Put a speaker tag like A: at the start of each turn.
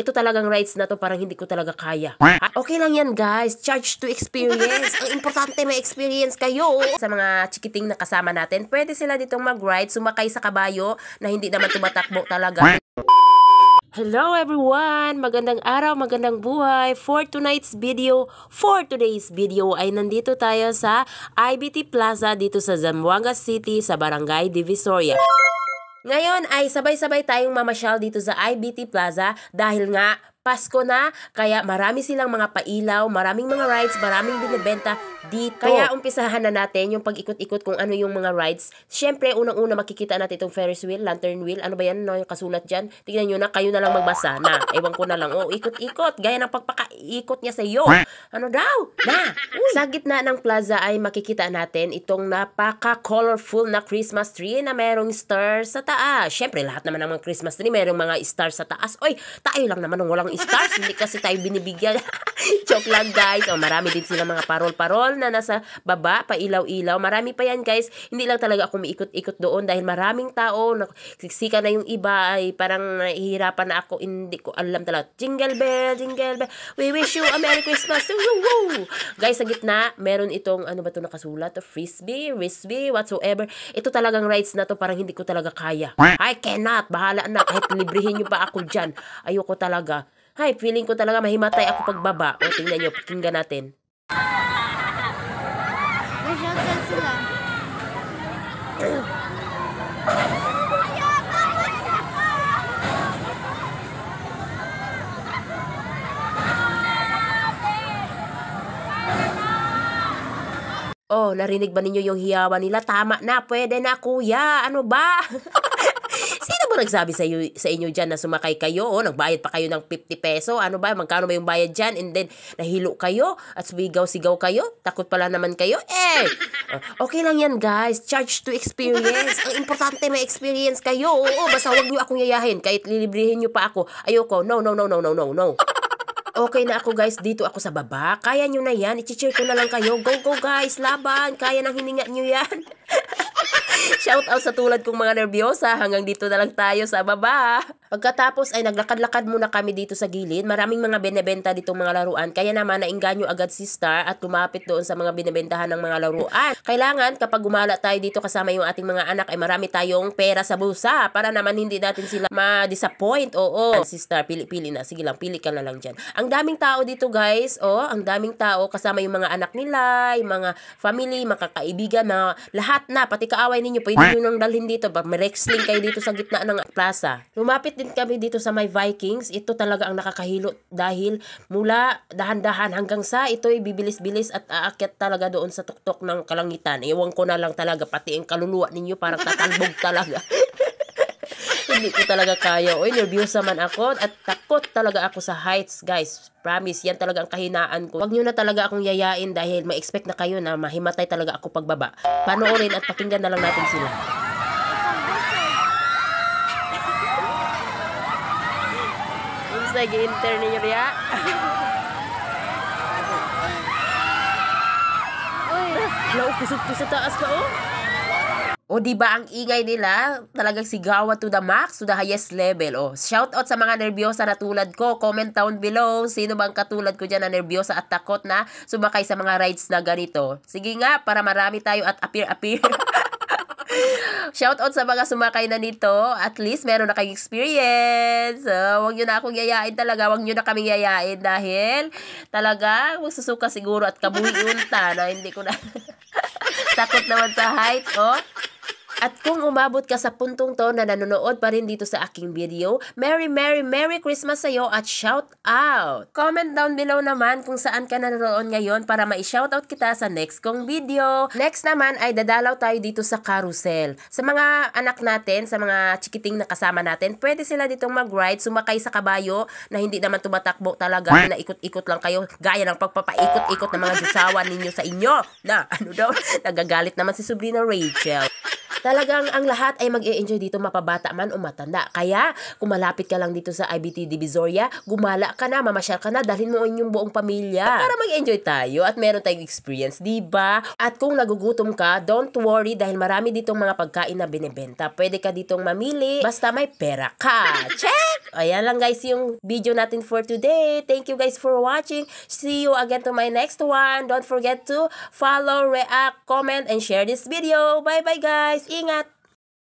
A: ito talagang rides na to parang hindi ko talaga kaya. Okay lang yan guys, charge to experience. Ang importante may experience kayo. Sa mga chikiting na kasama natin, pwede sila ditong mag-ride, sumakay sa kabayo na hindi naman tumatakbo talaga. Hello everyone! Magandang araw, magandang buhay. For today's video ay nandito tayo sa IBT Plaza dito sa Zamboanga City sa Barangay Divisoria. Ngayon ay sabay-sabay tayong mamasyal dito sa IBT Plaza dahil nga Pasko na, kaya marami silang mga pailaw, maraming mga rides, maraming binibenta dito. Kaya umpisahan na natin yung pag-ikot-ikot kung ano yung mga rides. Siyempre, unang-una makikita natin itong Ferris wheel, lantern wheel. Ano ba yan? No, yung kasulat dyan. Tingnan nyo na, kayo na lang magbasa na. Ewan ko na lang. Oh, ikot-ikot. Gaya ng pagpaka-ikot niya sa iyo. Ano daw? Na! Sa gitna ng plaza ay makikita natin itong napaka-colorful na Christmas tree na merong stars sa taas. Siyempre, lahat naman ng mga Christmas tree, merong mga stars sa taas. Oy, tayo lang naman ng walang stars, hindi kasi tayo binibigyan. Joke lang guys. O, marami din sila mga parol-parol na nasa baba, pailaw-ilaw. Marami pa yan guys. Hindi lang talaga ako umiikot-ikot doon dahil maraming tao, siksika na yung iba, ay parang nahihirapan na ako, hindi ko alam talaga. Jingle bell, we wish you a Merry Christmas. Woo! Guys, sa gitna, meron itong, ano ba ito nakasulat? Frisbee, whatsoever. Ito talagang rides na to parang hindi ko talaga kaya. I cannot, bahala na, kahit librihin nyo pa ako dyan. Ayoko talaga. Hay, feeling ko talaga mahimatay ako pagbaba. O, tingnan nyo, pakinggan natin.
B: May shotgun sila.
A: Oh, narinig ba ninyo yung hiyawan nila? Tama na, pwede na kuya. Ano ba? Sino ba nagsabi sa inyo dyan na sumakay kayo? O, nagbayad pa kayo ng 50 peso? Ano ba? Magkano ba yung bayad dyan? And then, nahilo kayo? At sigaw-sigaw kayo? Takot pala naman kayo? Okay lang yan guys. Charge to experience. Ang importante may experience kayo. Oo, basta huwag nyo akong yayahin. Kahit lilibrihin nyo pa ako. Ayoko. No. Okay na ako guys, dito ako sa baba. Kaya nyo na yan, i-cheer ko na lang kayo. Go guys, laban. Kaya nang hininga nyo yan. Shout out sa tulad kong mga nervyosa. Hanggang dito na lang tayo sa baba. Pagkatapos ay naglakad-lakad muna kami dito sa gilid. Maraming mga binebenta ditong mga laruan. Kaya naman nainganyo agad si Star at lumapit doon sa mga binebentahan ng mga laruan. Kailangan kapag gumala tayo dito kasama yung ating mga anak ay marami tayong pera sa bulsa para naman hindi natin sila ma-disappoint. Oo. Si Star, pili na. Sige lang, pili ka na lang dyan. Ang daming tao dito guys. Oh, ang daming tao kasama yung mga anak nila, yung mga family, mga kaibigan, mga lahat na, pati kaaway ninyo, pwede nyo nang dalhin dito. Mag-wrestling kayo dito sa gitna ng plaza. Lumapit din kami dito sa may Vikings. Ito talaga ang nakakahilo dahil mula dahan-dahan hanggang sa ito'y bibilis-bilis at aakyat talaga doon sa tuktok ng kalangitan. Ewan ko na lang talaga, pati ang kaluluwa ninyo parang tatalbog talaga. Hindi ko talaga kaya. Oy, nervyosa man ako at takot talaga ako sa heights, guys. Promise, yan talaga ang kahinaan ko. Huwag nyo na talaga akong yayain dahil ma-expect na kayo na mahimatay talaga ako pagbaba. Panoorin at pakinggan na lang natin sila. Sige, intern ninyo riya.
B: Uy!
A: Kusog-kusog sa taas ka, oh. O diba ang ingay nila, talagang sigawan to the max, to the highest level. O, shout out sa mga nervyosa na tulad ko. Comment down below, sino bang katulad ko dyan na nervyosa at takot na sumakay sa mga rides na ganito. Sige nga, para marami tayo at appear. Shout out sa mga sumakay na nito. At least meron na kayong experience. Huwag nyo na akong yayain talaga. Huwag nyo na kaming yayain dahil talaga magsusuka siguro at kabuhi-unta na hindi ko na takot naman sa heights. Oh. At kung umabot ka sa puntong to na nanonood pa rin dito sa aking video, Merry Christmas sa'yo at shout out! Comment down below naman kung saan ka nanonood ngayon para ma-shoutout kita sa next kong video. Next naman ay dadalaw tayo dito sa carousel. Sa mga anak natin, sa mga chikiting na kasama natin, pwede sila ditong mag-ride, sumakay sa kabayo na hindi naman tumatakbo talaga, na ikot-ikot lang kayo, gaya ng pagpapaikot-ikot ng mga jusawan ninyo sa inyo. Na, ano daw, nagagalit naman si Sobrina Rachel. Talagang ang lahat ay mag-e-enjoy dito, mapabata man o matanda. Kaya kung malapit ka lang dito sa IBT Divisoria, gumala ka na, mamasyal ka na, dalhin mo inyong buong pamilya para mag-enjoy tayo at meron tayong experience, diba? At kung nagugutom ka, don't worry dahil marami ditong mga pagkain na binibenta. Pwede ka ditong mamili basta may pera ka. Check! Ayan lang guys yung video natin for today. Thank you guys for watching. See you again to my next one. Don't forget to follow, react, comment, and share this video. Bye bye guys. Ingat!